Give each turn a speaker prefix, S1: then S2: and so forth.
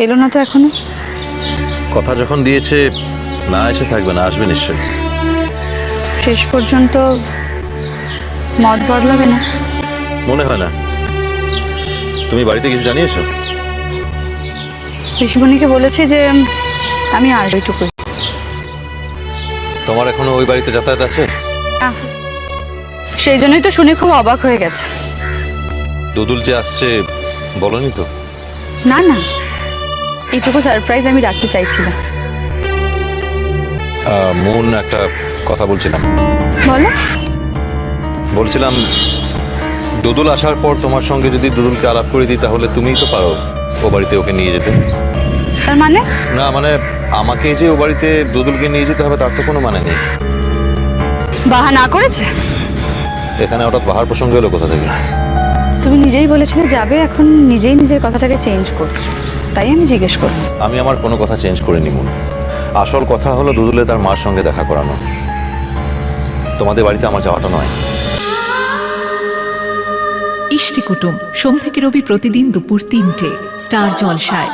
S1: এলো না তো এখনো।
S2: কথা যখন দিয়েছে না এসে থাকবে না, আসবে নিশ্চয়ই।
S1: শেষ পর্যন্ত মত বদলাবে না?
S2: মনে হয় না। তুমি বাড়িতে কিছু জানিয়েছো?
S1: ঋষিমণিকে বলেছি যে আমি আসবো এইটুকুই।
S2: তোমার এখনো ওই বাড়িতে যাতায়াত আছে?
S1: সেই জন্যই তো শুনে খুব অবাক হয়ে গেছে।
S2: দুদুল যে আসছে বলনি তো?
S1: না না, এইটুকু সারপ্রাইজ আমি রাখতে চাইছিলাম।
S2: মন, একটা কথা বলছিলাম।
S1: বলো।
S2: বলছিলাম দুদুল আসার পর তোমার সঙ্গে যদি দুদুলকে আলাপ করে দিই তাহলে তুমিই তো পারো ও বাড়িতে ওকে নিয়ে যেতে।
S1: তার মানে?
S2: না মানে আমাকে যে ও বাড়িতে দুদুলকে নিয়ে যেতে হবে তার তো কোনো মানে নেই।
S1: বাহা না করেছে?
S2: এখানে হঠাৎ বাহার প্রসঙ্গ এলো কোথা থেকে?
S1: তুমি নিজেই বলেছিলে যাবে, এখন নিজেই নিজের কথাটাকে চেঞ্জ করছো, তাই আমি জিজ্ঞেস করব।
S2: আমি আমার কোনো কথা চেঞ্জ করিনি মন। আসল কথা হলো দুদুলে তার মার সঙ্গে দেখা করানো। তোমাদের বাড়িতে আমার যাওয়াটা নয়।
S3: ইষ্টি কুটুম সোম থেকে রবি প্রতিদিন দুপুর ৩টে স্টার জলসায়।